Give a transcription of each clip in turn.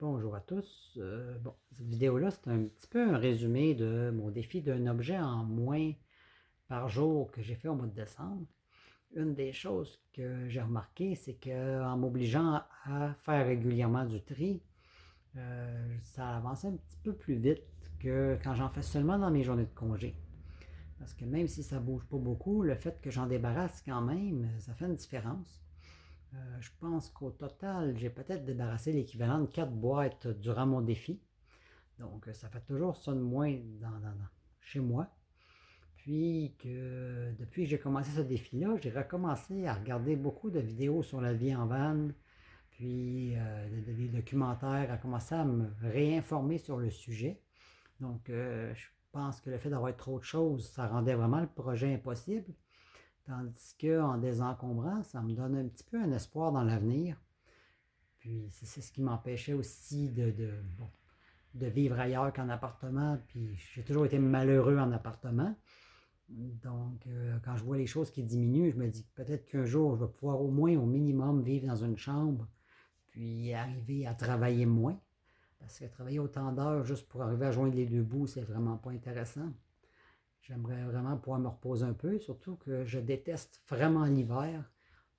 Bonjour à tous. Cette vidéo-là, c'est un petit peu un résumé de mon défi d'un objet en moins par jour que j'ai fait au mois de décembre. Une des choses que j'ai remarqué, c'est qu'en m'obligeant à faire régulièrement du tri, ça avançait un petit peu plus vite que quand j'en fais seulement dans mes journées de congé. Parce que même si ça ne bouge pas beaucoup, le fait que j'en débarrasse quand même, ça fait une différence. Je pense qu'au total, j'ai peut-être débarrassé l'équivalent de 4 boîtes durant mon défi. Donc, ça fait toujours ça de moins chez moi. Puis que depuis que j'ai commencé ce défi-là, j'ai recommencé à regarder beaucoup de vidéos sur la vie en van, puis des documentaires, à commencer à me réinformer sur le sujet. Donc, je pense que le fait d'avoir trop de choses, ça rendait vraiment le projet impossible. Tandis qu'en désencombrant, ça me donne un petit peu un espoir dans l'avenir. Puis c'est ce qui m'empêchait aussi bon, de vivre ailleurs qu'en appartement. Puis j'ai toujours été malheureux en appartement. Donc, quand je vois les choses qui diminuent, je me dis que peut-être qu'un jour, je vais pouvoir au moins, au minimum, vivre dans une chambre, puis arriver à travailler moins. Parce que travailler autant d'heures juste pour arriver à joindre les deux bouts, c'est vraiment pas intéressant. J'aimerais vraiment pouvoir me reposer un peu, surtout que je déteste vraiment l'hiver.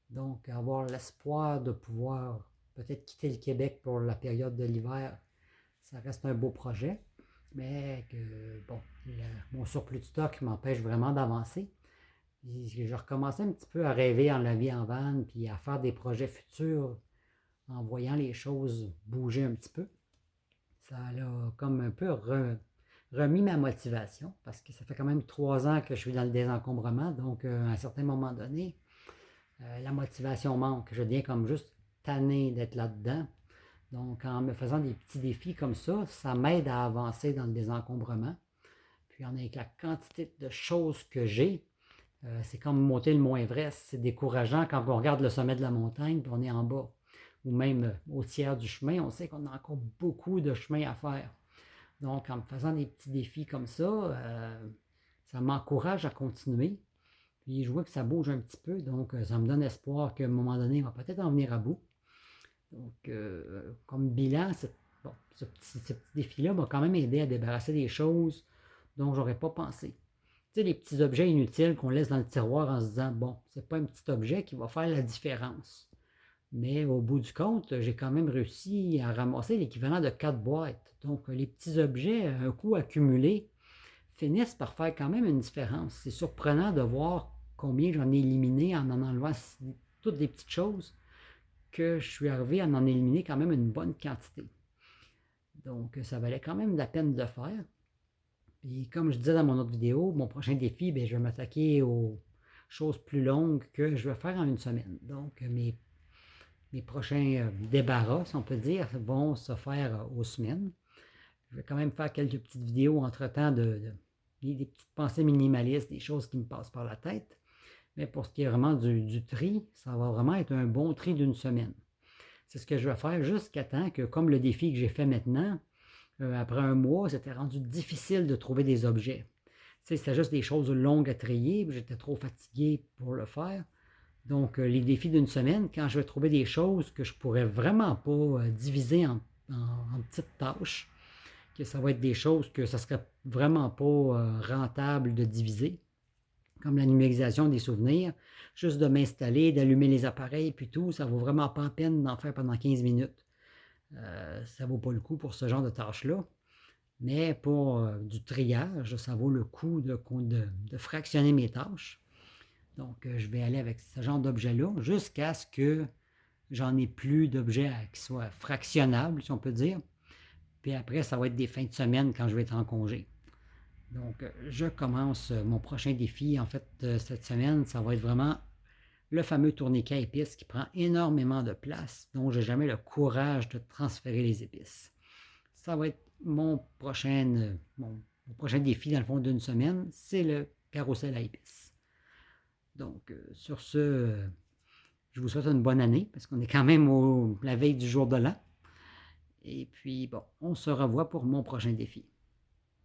Donc, avoir l'espoir de pouvoir peut-être quitter le Québec pour la période de l'hiver, ça reste un beau projet. Mais que, bon, mon surplus de stock m'empêche vraiment d'avancer. Je recommençais un petit peu à rêver en la vie en van, puis à faire des projets futurs en voyant les choses bouger un petit peu. Ça a comme un peu remis ma motivation, parce que ça fait quand même 3 ans que je suis dans le désencombrement, donc à un certain moment donné, la motivation manque. Je deviens comme juste tanné d'être là-dedans. Donc, en me faisant des petits défis comme ça m'aide à avancer dans le désencombrement. Puis, avec la quantité de choses que j'ai, c'est comme monter le mont Everest. C'est décourageant quand on regarde le sommet de la montagne et on est en bas. Ou même au tiers du chemin, on sait qu'on a encore beaucoup de chemin à faire. Donc, en me faisant des petits défis comme ça m'encourage à continuer. Puis, je vois que ça bouge un petit peu, donc ça me donne espoir qu'à un moment donné, on va peut-être en venir à bout. Donc, comme bilan, bon, ce petit défi-là m'a quand même aidé à débarrasser des choses dont j'aurais pas pensé. Tu sais, les petits objets inutiles qu'on laisse dans le tiroir en se disant, bon, c'est pas un petit objet qui va faire la différence. Mais au bout du compte, j'ai quand même réussi à ramasser l'équivalent de 4 boîtes. Donc, les petits objets, un coup accumulés, finissent par faire quand même une différence. C'est surprenant de voir combien j'en ai éliminé en enlevant toutes les petites choses, que je suis arrivé à en éliminer quand même une bonne quantité. Donc, ça valait quand même la peine de le faire. Puis, comme je disais dans mon autre vidéo, mon prochain défi, bien, je vais m'attaquer aux choses plus longues que je vais faire en une semaine. Donc, mes prochains débarras, si on peut dire, vont se faire aux semaines. Je vais quand même faire quelques petites vidéos entre-temps des petites pensées minimalistes, des choses qui me passent par la tête. Mais pour ce qui est vraiment du tri, ça va vraiment être un bon tri d'une semaine. C'est ce que je vais faire jusqu'à temps que, comme le défi que j'ai fait maintenant, après un mois, c'était rendu difficile de trouver des objets. Tu sais, c'était juste des choses longues à trier, j'étais trop fatigué pour le faire. Donc, les défis d'une semaine, quand je vais trouver des choses que je ne pourrais vraiment pas diviser en petites tâches, que ça va être des choses que ça ne serait vraiment pas rentable de diviser, comme la numérisation des souvenirs, juste de m'installer, d'allumer les appareils, puis tout, ça ne vaut vraiment pas la peine d'en faire pendant 15 minutes. Ça ne vaut pas le coup pour ce genre de tâches-là. Mais pour du triage, ça vaut le coup de fractionner mes tâches. Donc, je vais aller avec ce genre d'objet-là jusqu'à ce que j'en ai plus d'objets qui soient fractionnables, si on peut dire. Puis après, ça va être des fins de semaine quand je vais être en congé. Donc, je commence mon prochain défi, en fait, cette semaine, ça va être vraiment le fameux tourniquet à épices qui prend énormément de place, dont je n'ai jamais le courage de transférer les épices. Ça va être mon prochain défi, dans le fond, d'une semaine, c'est le carrousel à épices. Donc, sur ce, je vous souhaite une bonne année, parce qu'on est quand même la veille du jour de l'an. Et puis, bon, on se revoit pour mon prochain défi.